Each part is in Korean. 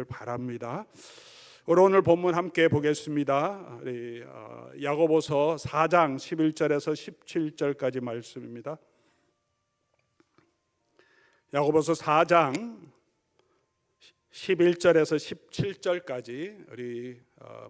바랍니다. 우리 오늘 본문 함께 보겠습니다. 우리 야고보서 4장 11절에서 17절까지 말씀입니다. 야고보서 4장 11절에서 17절까지 우리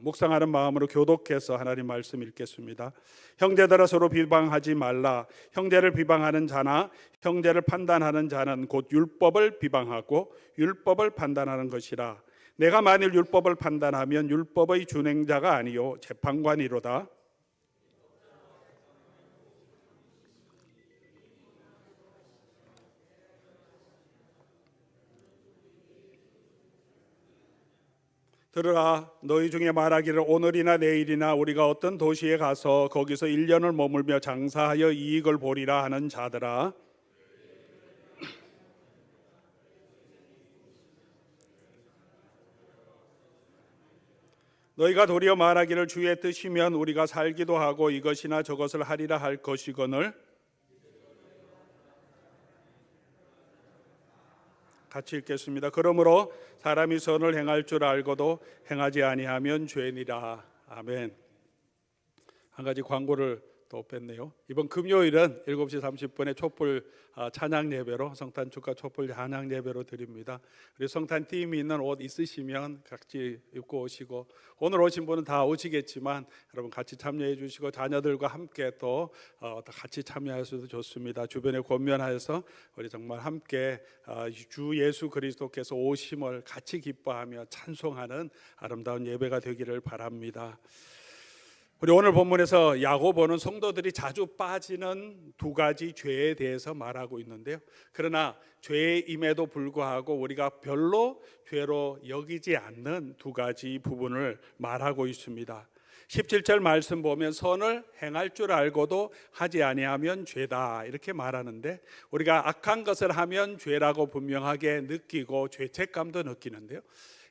묵상하는 마음으로 교독해서 하나님 말씀 읽겠습니다. 형제들아 서로 비방하지 말라. 형제를 비방하는 자나 형제를 판단하는 자는 곧 율법을 비방하고 율법을 판단하는 것이라. 내가 만일 율법을 판단하면 율법의 준행자가 아니요 재판관이로다. 들으라. 너희 중에 말하기를 오늘이나 내일이나 우리가 어떤 도시에 가서 거기서 1년을 머물며 장사하여 이익을 보리라 하는 자들아, 너희가 도리어 말하기를 주의 뜻이면 우리가 살기도 하고 이것이나 저것을 하리라 할 것이거늘. 같이 읽겠습니다. 그러므로 사람이 선을 행할 줄 알고도 행하지 아니하면 죄니라. 아멘. 한 가지 광고를 또 뺐네요. 이번 금요일은 7시 30분에 촛불 찬양 예배로, 성탄 축하 촛불 찬양 예배로 드립니다. 우리 성탄 팀이 있는 옷 있으시면 같이 입고 오시고, 오늘 오신 분은 다 오시겠지만 여러분 같이 참여해 주시고 자녀들과 함께 또 같이 참여하셔도 좋습니다. 주변에 권면하여서 우리 정말 함께 주 예수 그리스도께서 오심을 같이 기뻐하며 찬송하는 아름다운 예배가 되기를 바랍니다. 우리 오늘 본문에서 야고보는 성도들이 자주 빠지는 두 가지 죄에 대해서 말하고 있는데요. 그러나 죄임에도 불구하고 우리가 별로 죄로 여기지 않는 두 가지 부분을 말하고 있습니다. 17절 말씀 보면 선을 행할 줄 알고도 하지 아니하면 죄다 이렇게 말하는데, 우리가 악한 것을 하면 죄라고 분명하게 느끼고 죄책감도 느끼는데요.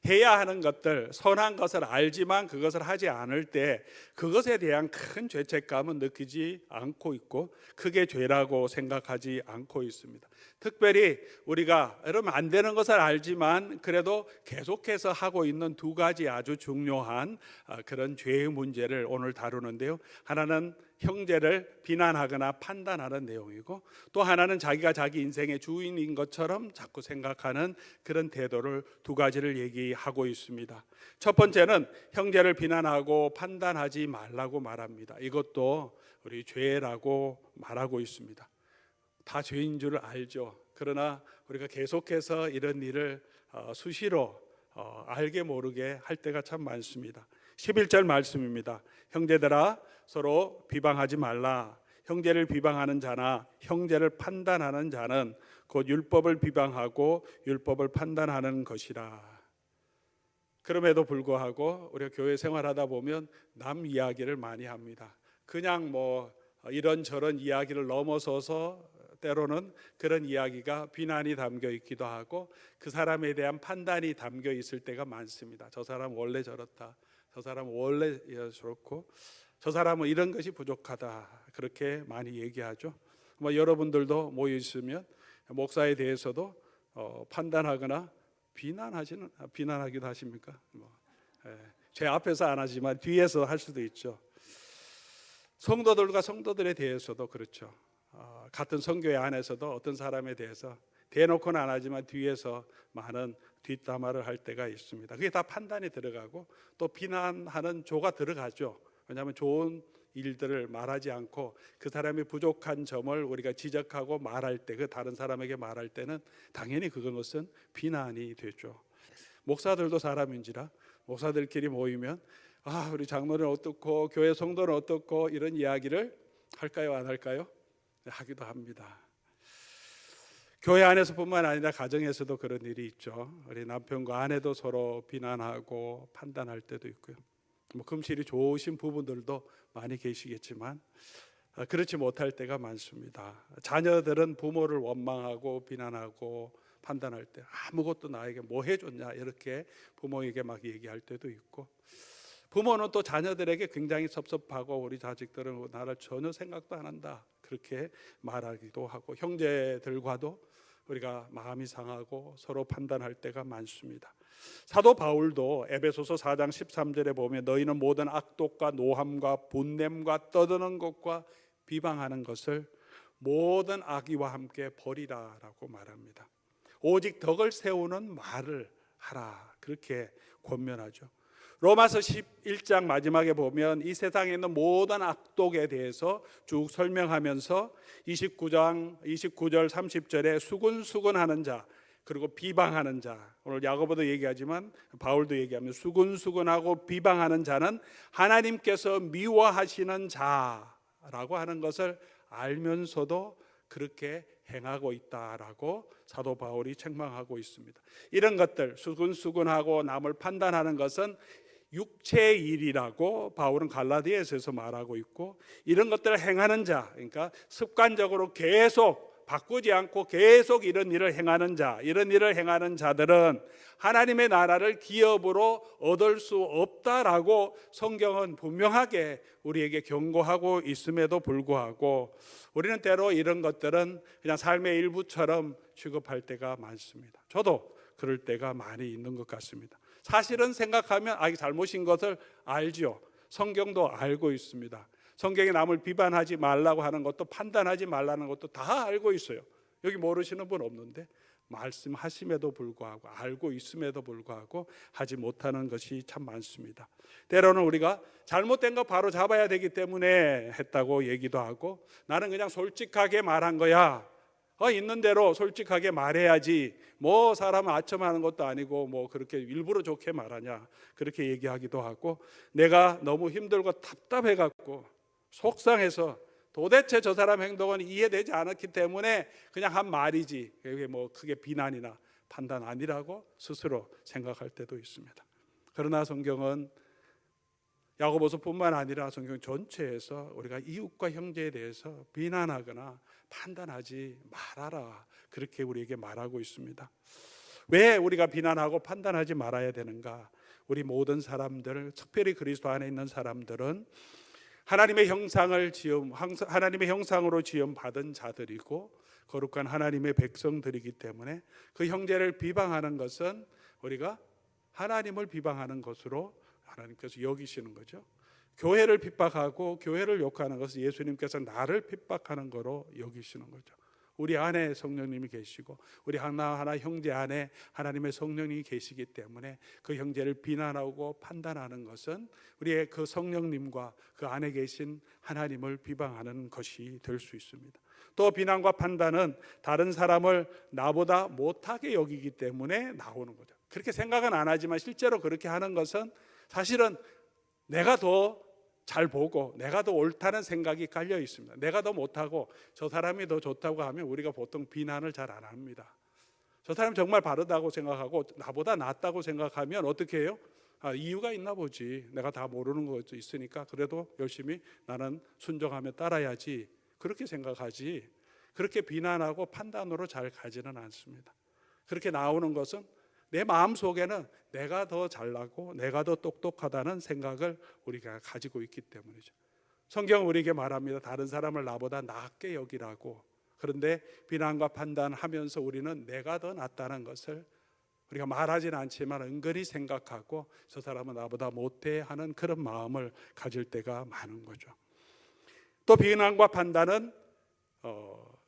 해야 하는 것들, 선한 것을 알지만 그것을 하지 않을 때 그것에 대한 큰 죄책감은 느끼지 않고 있고 크게 죄라고 생각하지 않고 있습니다. 특별히 우리가 여러분 안 되는 것을 알지만 그래도 계속해서 하고 있는 두 가지 아주 중요한 그런 죄의 문제를 오늘 다루는데요. 하나는 형제를 비난하거나 판단하는 내용이고, 또 하나는 자기가 자기 인생의 주인인 것처럼 자꾸 생각하는 그런 태도를, 두 가지를 얘기하고 있습니다. 첫 번째는 형제를 비난하고 판단하지 말라고 말합니다. 이것도 우리 죄라고 말하고 있습니다. 다 죄인 줄 알죠. 그러나 우리가 계속해서 이런 일을 수시로 알게 모르게 할 때가 참 많습니다. 11절 말씀입니다. 형제들아 서로 비방하지 말라. 형제를 비방하는 자나 형제를 판단하는 자는 곧 율법을 비방하고 율법을 판단하는 것이라. 그럼에도 불구하고 우리가 교회 생활하다 보면 남 이야기를 많이 합니다. 그냥 뭐 이런저런 이야기를 넘어서서 때로는 그런 이야기가 비난이 담겨 있기도 하고 그 사람에 대한 판단이 담겨 있을 때가 많습니다. 저 사람 원래 저렇다, 저 사람은 원래 저렇고 저 사람은 이런 것이 부족하다, 그렇게 많이 얘기하죠. 여러분들도 모여 있으면 목사에 대해서도 판단하거나 비난하기도 하십니까? 제 앞에서 안 하지만 뒤에서 할 수도 있죠. 성도들과 성도들에 대해서도 그렇죠. 같은 선교회 안에서도 어떤 사람에 대해서 대놓고는 안 하지만 뒤에서 많은 뒷담화를 할 때가 있습니다. 그게 다 판단이 들어가고 또 비난하는 조가 들어가죠. 왜냐하면 좋은 일들을 말하지 않고 그 사람의 부족한 점을 우리가 지적하고 말할 때, 그 다른 사람에게 말할 때는 당연히 그것은 비난이 되죠. 목사들도 사람인지라 목사들끼리 모이면 우리 장로는 어떻고 교회 성도는 어떻고 이런 이야기를 할까요, 안 할까요? 하기도 합니다. 교회 안에서뿐만 아니라 가정에서도 그런 일이 있죠. 우리 남편과 아내도 서로 비난하고 판단할 때도 있고요. 금실이 좋으신 부분들도 많이 계시겠지만 그렇지 못할 때가 많습니다. 자녀들은 부모를 원망하고 비난하고 판단할 때 아무것도 나에게 뭐 해줬냐 이렇게 부모에게 막 얘기할 때도 있고, 부모는 또 자녀들에게 굉장히 섭섭하고 우리 자식들은 나를 전혀 생각도 안 한다 그렇게 말하기도 하고, 형제들과도 우리가 마음이 상하고 서로 판단할 때가 많습니다. 사도 바울도 에베소서 4장 13절에 보면 너희는 모든 악독과 노함과 분냄과 떠드는 것과 비방하는 것을 모든 악의와 함께 버리라라고 말합니다. 오직 덕을 세우는 말을 하라, 그렇게 권면하죠. 로마서 11장 마지막에 보면 이 세상에 있는 모든 악독에 대해서 쭉 설명하면서 29절 30절에 수근수근하는 자, 그리고 비방하는 자, 오늘 야고보도 얘기하지만 바울도 얘기하면 수근수근하고 비방하는 자는 하나님께서 미워하시는 자라고 하는 것을 알면서도 그렇게 행하고 있다라고 사도 바울이 책망하고 있습니다. 이런 것들, 수근수근하고 남을 판단하는 것은 육체의 일이라고 바울은 갈라디아서에서 말하고 있고, 이런 것들을 행하는 자, 그러니까 습관적으로 계속 바꾸지 않고 계속 이런 일을 행하는 자, 이런 일을 행하는 자들은 하나님의 나라를 기업으로 얻을 수 없다라고 성경은 분명하게 우리에게 경고하고 있음에도 불구하고 우리는 때로 이런 것들은 그냥 삶의 일부처럼 취급할 때가 많습니다. 저도 그럴 때가 많이 있는 것 같습니다. 사실은 생각하면 이게 잘못인 것을 알죠. 성경도 알고 있습니다. 성경에 남을 비판하지 말라고 하는 것도 판단하지 말라는 것도 다 알고 있어요. 여기 모르시는 분 없는데 말씀하심에도 불구하고 알고 있음에도 불구하고 하지 못하는 것이 참 많습니다. 때로는 우리가 잘못된 거 바로 잡아야 되기 때문에 했다고 얘기도 하고, 나는 그냥 솔직하게 말한 거야, 있는 대로 솔직하게 말해야지, 뭐 사람을 아첨하는 것도 아니고 뭐 그렇게 일부러 좋게 말하냐, 그렇게 얘기하기도 하고, 내가 너무 힘들고 답답해 갖고 속상해서 도대체 저 사람 행동은 이해되지 않았기 때문에 그냥 한 말이지, 그게 뭐 크게 비난이나 판단 아니라고 스스로 생각할 때도 있습니다. 그러나 성경은 야고보서뿐만 아니라 성경 전체에서 우리가 이웃과 형제에 대해서 비난하거나 판단하지 말아라, 그렇게 우리에게 말하고 있습니다. 왜 우리가 비난하고 판단하지 말아야 되는가? 우리 모든 사람들, 특별히 그리스도 안에 있는 사람들은 하나님의 형상으로 지음 받은 자들이고 거룩한 하나님의 백성들이기 때문에 그 형제를 비방하는 것은 우리가 하나님을 비방하는 것으로 하나님께서 여기시는 거죠. 교회를 핍박하고 교회를 욕하는 것은 예수님께서 나를 핍박하는 거로 여기시는 거죠. 우리 안에 성령님이 계시고 우리 하나하나 형제 안에 하나님의 성령님이 계시기 때문에 그 형제를 비난하고 판단하는 것은 우리의 그 성령님과 그 안에 계신 하나님을 비방하는 것이 될 수 있습니다. 또 비난과 판단은 다른 사람을 나보다 못하게 여기기 때문에 나오는 거죠. 그렇게 생각은 안 하지만 실제로 그렇게 하는 것은 사실은 내가 더 잘 보고 내가 더 옳다는 생각이 깔려 있습니다. 내가 더 못하고 저 사람이 더 좋다고 하면 우리가 보통 비난을 잘 안 합니다. 저 사람이 정말 바르다고 생각하고 나보다 낫다고 생각하면 어떻게 해요? 이유가 있나 보지, 내가 다 모르는 것도 있으니까 그래도 열심히 나는 순종하며 따라야지, 그렇게 생각하지, 그렇게 비난하고 판단으로 잘 가지는 않습니다. 그렇게 나오는 것은 내 마음속에는 내가 더 잘나고 내가 더 똑똑하다는 생각을 우리가 가지고 있기 때문이죠. 성경은 우리에게 말합니다. 다른 사람을 나보다 낫게 여기라고. 그런데 비난과 판단하면서 우리는 내가 더 낫다는 것을 우리가 말하지는 않지만 은근히 생각하고 저 사람은 나보다 못해 하는 그런 마음을 가질 때가 많은 거죠. 또 비난과 판단은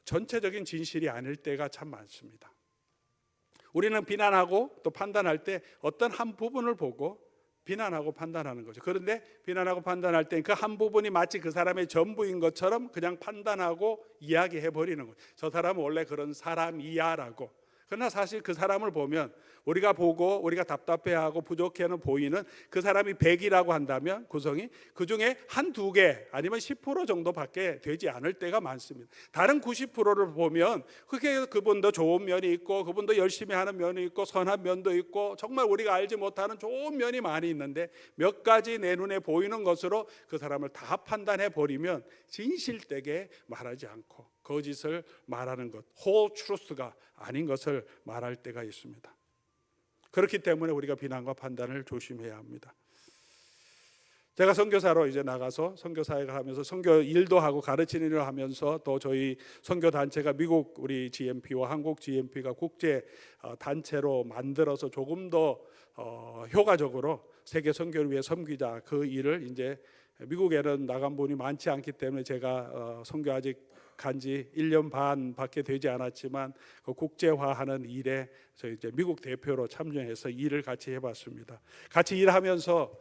전체적인 진실이 아닐 때가 참 많습니다. 우리는 비난하고 또 판단할 때 어떤 한 부분을 보고 비난하고 판단하는 거죠. 그런데 비난하고 판단할 때 그 한 부분이 마치 그 사람의 전부인 것처럼 그냥 판단하고 이야기해 버리는 거죠. 저 사람은 원래 그런 사람이야라고. 그러나 사실 그 사람을 보면 우리가 보고 우리가 답답해하고 부족해하는 보이는 그 사람이 100이라고 한다면 구성이 그 중에 한두 개 아니면 10% 정도밖에 되지 않을 때가 많습니다. 다른 90%를 보면 그게 그분도 좋은 면이 있고 그분도 열심히 하는 면이 있고 선한 면도 있고 정말 우리가 알지 못하는 좋은 면이 많이 있는데 몇 가지 내 눈에 보이는 것으로 그 사람을 다 판단해 버리면 진실되게 말하지 않고 거짓을 말하는 것, whole truth가 아닌 것을 말할 때가 있습니다. 그렇기 때문에 우리가 비난과 판단을 조심해야 합니다. 제가 선교사로 이제 나가서 선교 사역을 하면서 선교 일도 하고 가르치는 일을 하면서 또 저희 선교 단체가 미국 우리 GMP와 한국 GMP가 국제 단체로 만들어서 조금 더 효과적으로 세계 선교를 위해 섬기자, 그 일을 이제 미국에는 나간 분이 많지 않기 때문에 제가 선교 아직 간지 1년 반밖에 되지 않았지만 그 국제화하는 일에 저희 이제 미국 대표로 참여해서 일을 같이 해봤습니다. 같이 일하면서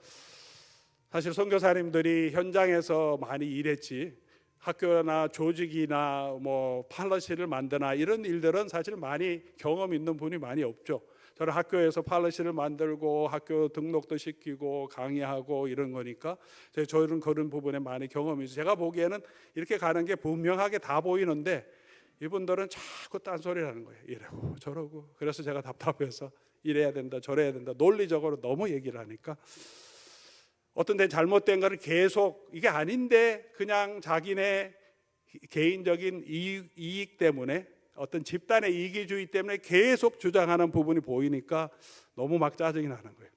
사실 선교사님들이 현장에서 많이 일했지 학교나 조직이나 뭐 팔러시를 만드나 이런 일들은 사실 많이 경험 있는 분이 많이 없죠. 저는 학교에서 팔러시를 만들고 학교 등록도 시키고 강의하고 이런 거니까 저는 그런 부분에 많이 경험이 있어요. 제가 보기에는 이렇게 가는 게 분명하게 다 보이는데 이분들은 자꾸 딴소리를 하는 거예요. 이러고 저러고. 그래서 제가 답답해서 이래야 된다 저래야 된다 논리적으로 너무 얘기를 하니까 어떤 데 잘못된 거를 계속 이게 아닌데 그냥 자기네 개인적인 이익 때문에 어떤 집단의 이기주의 때문에 계속 주장하는 부분이 보이니까 너무 막 짜증이 나는 거예요.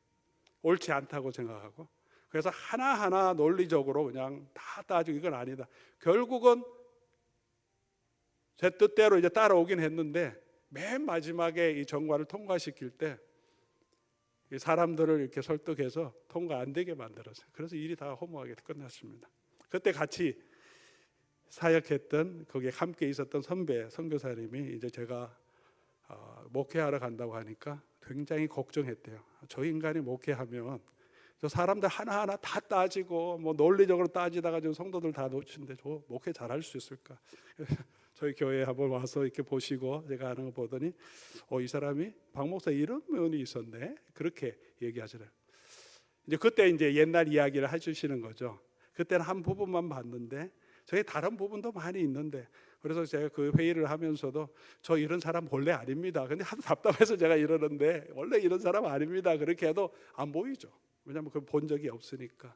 옳지 않다고 생각하고. 그래서 하나하나 논리적으로 그냥 다 따지고 이건 아니다. 결국은 제 뜻대로 이제 따라오긴 했는데 맨 마지막에 이 정과를 통과시킬 때 사람들을 이렇게 설득해서 통과 안 되게 만들었어요. 그래서 일이 다 허무하게 끝났습니다. 그때 같이 사역했던 거기에 함께 있었던 선배 선교사님이 이제 제가 목회하러 간다고 하니까 굉장히 걱정했대요. 저 인간이 목회하면 저 사람들 하나하나 다 따지고 뭐 논리적으로 따지다가 좀 성도들 다 놓치는데 저 목회 잘할 수 있을까? 저희 교회에 한번 와서 이렇게 보시고 제가 하는 거 보더니 이 사람이 박 목사 이런 면이 있었네 그렇게 얘기하시더라고요. 이제 그때 이제 옛날 이야기를 해주시는 거죠. 그때는 한 부분만 봤는데 저희 다른 부분도 많이 있는데 그래서 제가 그 회의를 하면서도 저 이런 사람 원래 아닙니다. 근데 하도 답답해서 제가 이러는데 원래 이런 사람 아닙니다. 그렇게 해도 안 보이죠. 왜냐하면 그 본 적이 없으니까.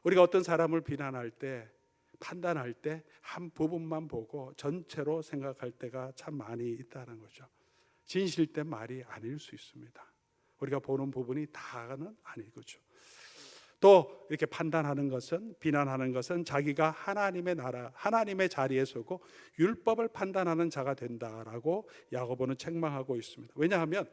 우리가 어떤 사람을 비난할 때 판단할 때 한 부분만 보고 전체로 생각할 때가 참 많이 있다는 거죠. 진실된 말이 아닐 수 있습니다. 우리가 보는 부분이 다는 아니거죠. 또 이렇게 판단하는 것은 비난하는 것은 자기가 하나님의 나라 하나님의 자리에 서고 율법을 판단하는 자가 된다라고 야고보는 책망하고 있습니다. 왜냐하면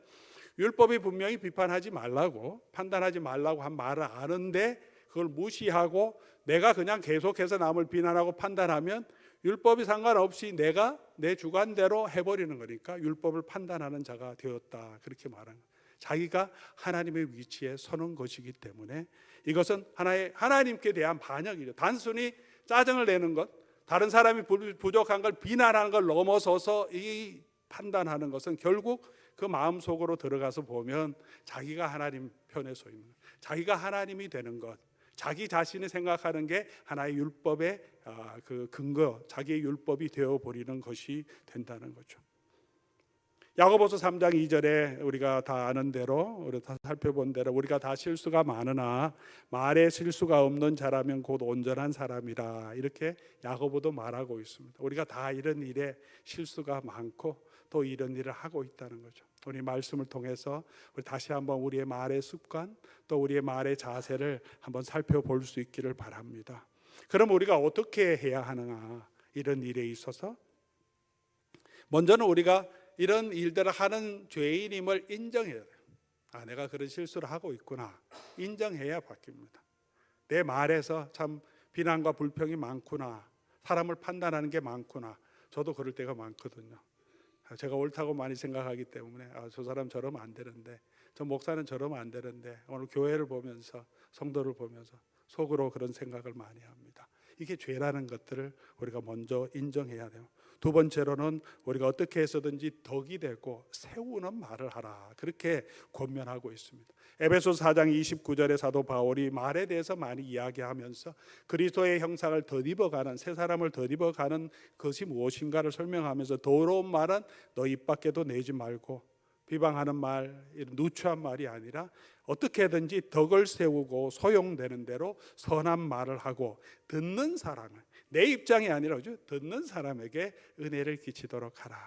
율법이 분명히 비판하지 말라고 판단하지 말라고 한 말을 아는데 그걸 무시하고 내가 그냥 계속해서 남을 비난하고 판단하면 율법이 상관없이 내가 내 주관대로 해버리는 거니까 율법을 판단하는 자가 되었다 그렇게 말하는 거예요. 자기가 하나님의 위치에 서는 것이기 때문에 이것은 하나님께 대한 반역이죠. 단순히 짜증을 내는 것, 다른 사람이 부족한 걸 비난하는 걸 넘어서서 이 판단하는 것은 결국 그 마음속으로 들어가서 보면 자기가 하나님 편에 서 있는 것, 자기가 하나님이 되는 것, 자기 자신이 생각하는 게 하나의 율법의 그 근거, 자기의 율법이 되어버리는 것이 된다는 거죠. 야고보서 3장 2절에 우리가 다 아는 대로 우리 다 살펴본 대로 우리가 다 실수가 많으나 말에 실수가 없는 자라면 곧 온전한 사람이라 이렇게 야고보도 말하고 있습니다. 우리가 다 이런 일에 실수가 많고 또 이런 일을 하고 있다는 거죠. 우리 말씀을 통해서 우리 다시 한번 우리의 말의 습관 또 우리의 말의 자세를 한번 살펴볼 수 있기를 바랍니다. 그럼 우리가 어떻게 해야 하는가 이런 일에 있어서 먼저는 우리가 이런 일들을 하는 죄인임을 인정해야 돼요. 내가 그런 실수를 하고 있구나. 인정해야 바뀝니다. 내 말에서 참 비난과 불평이 많구나. 사람을 판단하는 게 많구나. 저도 그럴 때가 많거든요. 제가 옳다고 많이 생각하기 때문에 저 사람 저러면 안 되는데 저 목사는 저러면 안 되는데 오늘 교회를 보면서 성도를 보면서 속으로 그런 생각을 많이 합니다. 이게 죄라는 것들을 우리가 먼저 인정해야 돼요. 두 번째로는 우리가 어떻게 해서든지 덕이 되고 세우는 말을 하라 그렇게 권면하고 있습니다. 에베소서 4장 29절에 사도 바울이 말에 대해서 많이 이야기하면서 그리스도의 형상을 덧입어가는 새 사람을 덧입어가는 것이 무엇인가를 설명하면서 더러운 말은 너 입 밖에도 내지 말고 비방하는 말, 누추한 말이 아니라 어떻게든지 덕을 세우고 소용되는 대로 선한 말을 하고 듣는 사람을 내 입장이 아니라 듣는 사람에게 은혜를 끼치도록 하라.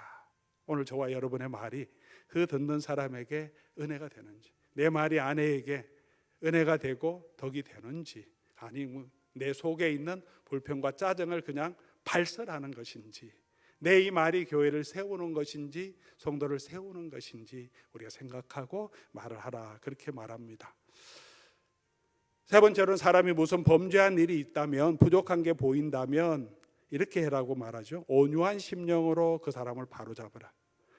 오늘 저와 여러분의 말이 그 듣는 사람에게 은혜가 되는지 내 말이 아내에게 은혜가 되고 덕이 되는지 아니 내 속에 있는 불평과 짜증을 그냥 발설하는 것인지, 내 이 말이 교회를 세우는 것인지 성도를 세우는 것인지 우리가 생각하고 말을 하라, 그렇게 말합니다. 세 번째로는 사람이 무슨 범죄한 일이 있다면, 부족한 게 보인다면 이렇게 해라고 말하죠. 온유한 심령으로 그 사람을 바로잡으라.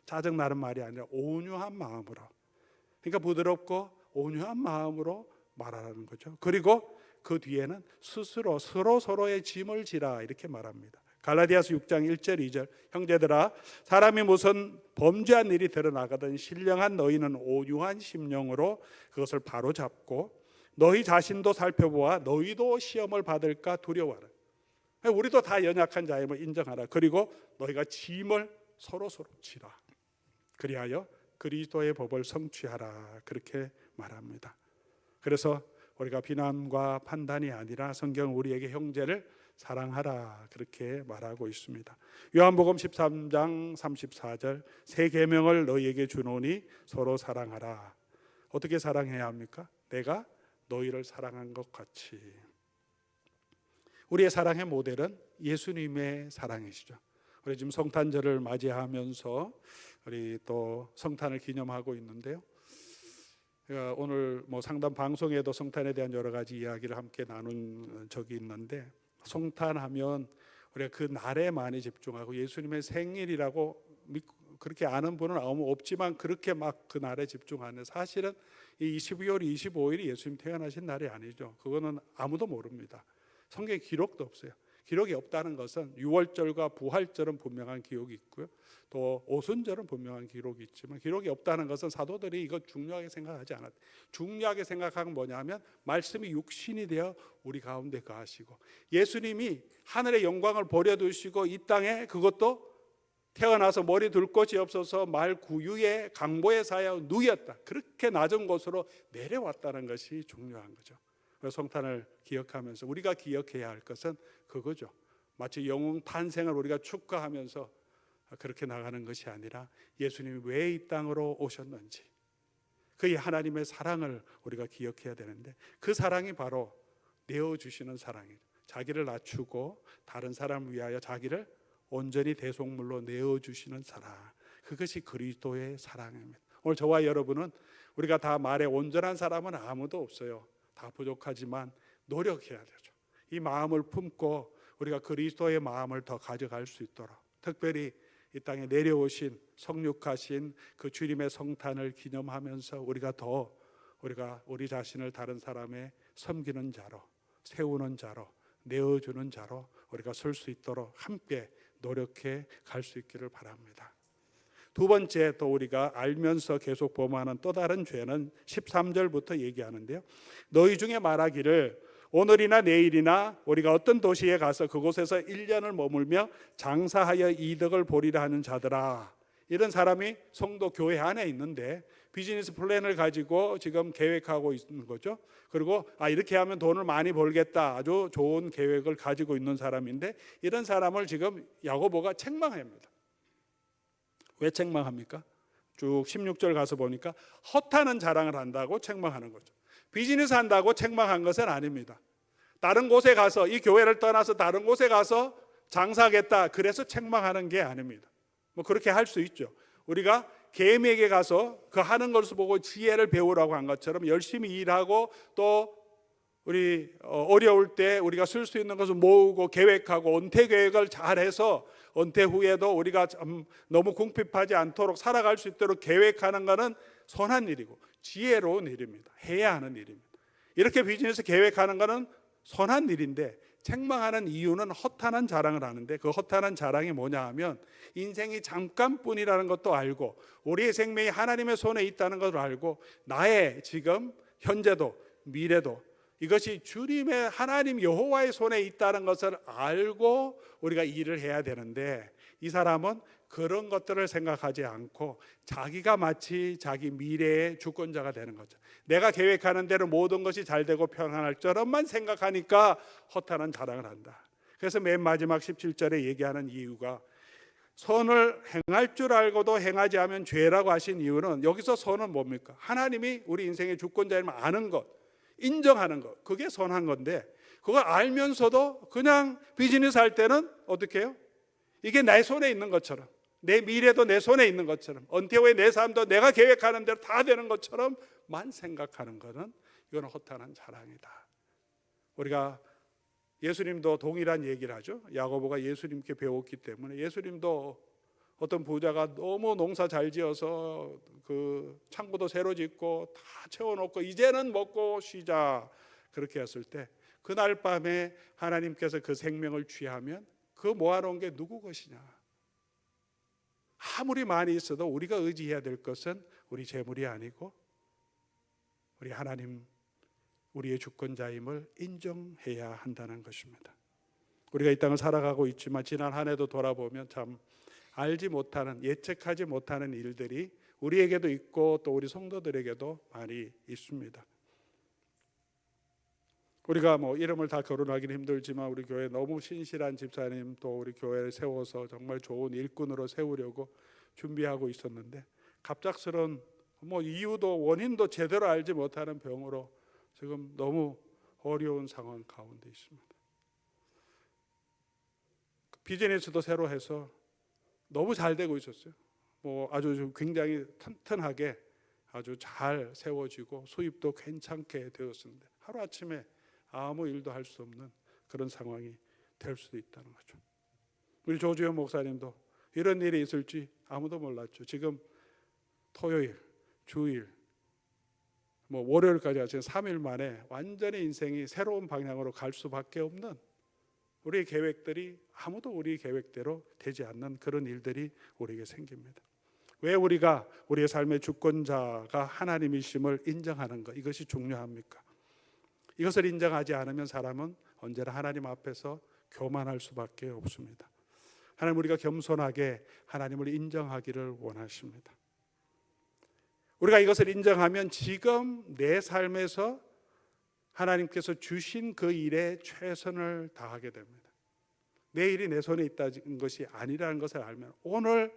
짜증나는 말이 아니라 온유한 마음으로, 그러니까 부드럽고 온유한 마음으로 말하라는 거죠. 그리고 그 뒤에는 스스로 서로의 짐을 지라, 이렇게 말합니다. 갈라디아서 6장 1절 2절, 형제들아 사람이 무슨 범죄한 일이 드러나거든 신령한 너희는 온유한 심령으로 그것을 바로잡고 너희 자신도 살펴보아 너희도 시험을 받을까 두려워하라. 우리도 다 연약한 자임을 인정하라. 그리고 너희가 짐을 서로 지라. 그리하여 그리스도의 법을 성취하라, 그렇게 말합니다. 그래서 우리가 비난과 판단이 아니라 성경은 우리에게 형제를 사랑하라, 그렇게 말하고 있습니다. 요한복음 13장 34절, 새 계명을 너희에게 주노니 서로 사랑하라. 어떻게 사랑해야 합니까? 내가 너희를 사랑한 것 같이. 우리의 사랑의 모델은 예수님의 사랑이시죠. 우리 지금 성탄절을 맞이하면서 우리 또 성탄을 기념하고 있는데요. 오늘 상담 방송에도 성탄에 대한 여러 가지 이야기를 함께 나눈 적이 있는데, 성탄하면 우리가 그 날에 많이 집중하고 예수님의 생일이라고 그렇게 아는 분은 없지만 그렇게 막 그 날에 집중하는, 사실은 이 12월 25일이 예수님 태어나신 날이 아니죠. 그거는 아무도 모릅니다. 성경에 기록도 없어요. 기록이 없다는 것은 유월절과 부활절은 분명한 기록이 있고요, 또 오순절은 분명한 기록이 있지만 기록이 없다는 것은 사도들이 이거 중요하게 생각하지 않았다. 중요하게 생각한 뭐냐면 말씀이 육신이 되어 우리 가운데 거하시고 예수님이 하늘의 영광을 버려두시고 이 땅에, 그것도 태어나서 머리 둘 곳이 없어서 말 구유에 강보에 사여 누였다, 그렇게 낮은 곳으로 내려왔다는 것이 중요한 거죠. 성탄을 기억하면서 우리가 기억해야 할 것은 그거죠. 마치 영웅 탄생을 우리가 축하하면서 그렇게 나가는 것이 아니라 예수님이 왜 이 땅으로 오셨는지, 그의 하나님의 사랑을 우리가 기억해야 되는데, 그 사랑이 바로 내어주시는 사랑이죠. 자기를 낮추고 다른 사람을 위하여 자기를 온전히 대속물로 내어주시는 사랑, 그것이 그리스도의 사랑입니다. 오늘 저와 여러분은 우리가 다 말에 온전한 사람은 아무도 없어요. 다 부족하지만 노력해야 되죠. 이 마음을 품고 우리가 그리스도의 마음을 더 가져갈 수 있도록, 특별히 이 땅에 내려오신 성육하신 그 주님의 성탄을 기념하면서 우리가 우리 자신을 다른 사람의 섬기는 자로, 세우는 자로, 내어주는 자로 우리가 설 수 있도록 함께 노력해 갈 수 있기를 바랍니다. 두 번째, 또 우리가 알면서 계속 범하는 또 다른 죄는 13절부터 얘기하는데요. 너희 중에 말하기를 오늘이나 내일이나 우리가 어떤 도시에 가서 그곳에서 1년을 머물며 장사하여 이득을 보리라 하는 자들아. 이런 사람이 성도 교회 안에 있는데 비즈니스 플랜을 가지고 지금 계획하고 있는 거죠. 그리고 이렇게 하면 돈을 많이 벌겠다, 아주 좋은 계획을 가지고 있는 사람인데, 이런 사람을 지금 야고보가 책망합니다. 왜 책망합니까? 쭉 16절 가서 보니까 헛하는 자랑을 한다고 책망하는 거죠. 비즈니스 한다고 책망한 것은 아닙니다. 다른 곳에 가서, 이 교회를 떠나서 다른 곳에 가서 장사하겠다, 그래서 책망하는 게 아닙니다. 그렇게 할 수 있죠. 우리가 개미에게 가서 그 하는 것을 보고 지혜를 배우라고 한 것처럼 열심히 일하고, 또 우리 어려울 때 우리가 쓸 수 있는 것을 모으고 계획하고 은퇴 계획을 잘해서 은퇴 후에도 우리가 너무 궁핍하지 않도록 살아갈 수 있도록 계획하는 것은 선한 일이고 지혜로운 일입니다. 해야 하는 일입니다. 이렇게 비즈니스 계획하는 것은 선한 일인데, 책망하는 이유는 허탄한 자랑을 하는데, 그 허탄한 자랑이 뭐냐 하면 인생이 잠깐뿐이라는 것도 알고 우리의 생명이 하나님의 손에 있다는 것을 알고 나의 지금 현재도 미래도 이것이 주님의 하나님 여호와의 손에 있다는 것을 알고 우리가 일을 해야 되는데, 이 사람은 그런 것들을 생각하지 않고 자기가 마치 자기 미래의 주권자가 되는 거죠. 내가 계획하는 대로 모든 것이 잘 되고 평안할 줄만 생각하니까 허탄한 자랑을 한다. 그래서 맨 마지막 17절에 얘기하는 이유가, 선을 행할 줄 알고도 행하지 않으면 죄라고 하신 이유는, 여기서 선은 뭡니까? 하나님이 우리 인생의 주권자임을 아는 것, 인정하는 것, 그게 선한 건데, 그걸 알면서도 그냥 비즈니스 할 때는 어떻게 해요? 이게 내 손에 있는 것처럼, 내 미래도 내 손에 있는 것처럼, 은퇴 후에 내 삶도 내가 계획하는 대로 다 되는 것처럼만 생각하는 것은 이건 허탄한 자랑이다. 우리가 예수님도 동일한 얘기를 하죠. 야고보가 예수님께 배웠기 때문에, 예수님도 어떤 부자가 너무 농사 잘 지어서 그 창고도 새로 짓고 다 채워놓고 이제는 먹고 쉬자 그렇게 했을 때, 그날 밤에 하나님께서 그 생명을 취하면 그 모아놓은 게 누구 것이냐? 아무리 많이 있어도 우리가 의지해야 될 것은 우리 재물이 아니고 우리 하나님, 우리의 주권자임을 인정해야 한다는 것입니다. 우리가 이 땅을 살아가고 있지만 지난 한 해도 돌아보면 참 알지 못하는, 예측하지 못하는 일들이 우리에게도 있고 또 우리 성도들에게도 많이 있습니다. 우리가 뭐 이름을 다 거론하기는 힘들지만 우리 교회 너무 신실한 집사님, 또 우리 교회를 세워서 정말 좋은 일꾼으로 세우려고 준비하고 있었는데, 갑작스런 뭐 이유도 원인도 제대로 알지 못하는 병으로 지금 너무 어려운 상황 가운데 있습니다. 비즈니스도 새로 해서 너무 잘 되고 있었어요. 뭐 아주 굉장히 튼튼하게 아주 잘 세워지고 수입도 괜찮게 되었는데 하루아침에 아무 일도 할 수 없는 그런 상황이 될 수도 있다는 거죠. 우리 조주현 목사님도 이런 일이 있을지 아무도 몰랐죠. 지금 토요일, 주일, 뭐 월요일까지 지금 3일 만에 완전히 인생이 새로운 방향으로 갈 수밖에 없는, 우리의 계획들이 아무도 우리 계획대로 되지 않는 그런 일들이 우리에게 생깁니다. 왜 우리가 우리의 삶의 주권자가 하나님이심을 인정하는 것, 이것이 중요합니까? 이것을 인정하지 않으면 사람은 언제나 하나님 앞에서 교만할 수밖에 없습니다. 하나님, 우리가 겸손하게 하나님을 인정하기를 원하십니다. 우리가 이것을 인정하면 지금 내 삶에서 하나님께서 주신 그 일에 최선을 다하게 됩니다. 내 일이 내 손에 있다는 것이 아니라는 것을 알면 오늘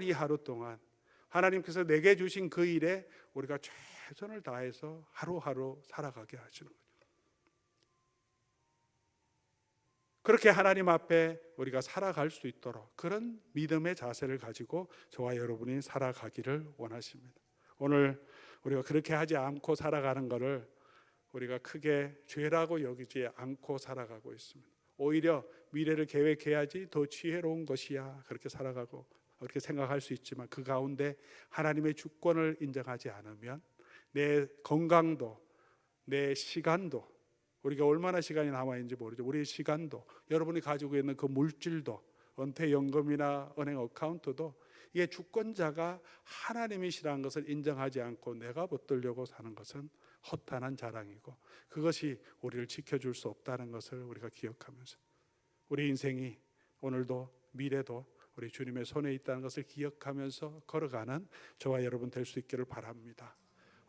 이 하루 동안 하나님께서 내게 주신 그 일에 우리가 최선을 다해서 하루하루 살아가게 하시는 거죠. 그렇게 하나님 앞에 우리가 살아갈 수 있도록 그런 믿음의 자세를 가지고 저와 여러분이 살아가기를 원하십니다. 오늘 우리가 그렇게 하지 않고 살아가는 것을 우리가 크게 죄라고 여기지 않고 살아가고 있습니다. 오히려 미래를 계획해야지 더 지혜로운 것이야, 그렇게 살아가고 그렇게 생각할 수 있지만, 그 가운데 하나님의 주권을 인정하지 않으면 내 건강도, 내 시간도, 우리가 얼마나 시간이 남아있는지 모르죠. 우리의 시간도, 여러분이 가지고 있는 그 물질도, 은퇴연금이나 은행 어카운트도, 이게 주권자가 하나님이시라는 것을 인정하지 않고 내가 붙들려고 사는 것은 허탄한 자랑이고, 그것이 우리를 지켜줄 수 없다는 것을 우리가 기억하면서 우리 인생이 오늘도 미래도 우리 주님의 손에 있다는 것을 기억하면서 걸어가는 저와 여러분 될 수 있기를 바랍니다.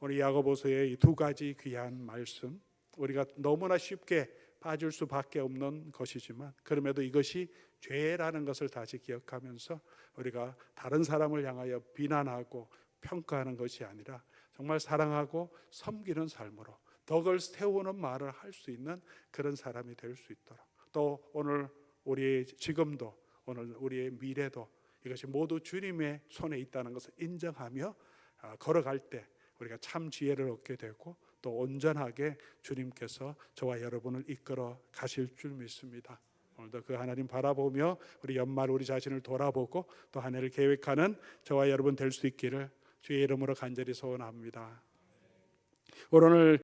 오늘 야고보서의 이 두 가지 귀한 말씀, 우리가 너무나 쉽게 빠질 수밖에 없는 것이지만 그럼에도 이것이 죄라는 것을 다시 기억하면서 우리가 다른 사람을 향하여 비난하고 평가하는 것이 아니라 정말 사랑하고 섬기는 삶으로 덕을 세우는 말을 할 수 있는 그런 사람이 될 수 있도록, 또 오늘 우리의 지금도 오늘 우리의 미래도 이것이 모두 주님의 손에 있다는 것을 인정하며 걸어갈 때 우리가 참 지혜를 얻게 되고 또 온전하게 주님께서 저와 여러분을 이끌어 가실 줄 믿습니다. 오늘도 그 하나님 바라보며 우리 연말 우리 자신을 돌아보고 또 한 해를 계획하는 저와 여러분 될 수 있기를 주의 이름으로 간절히 소원합니다. 오늘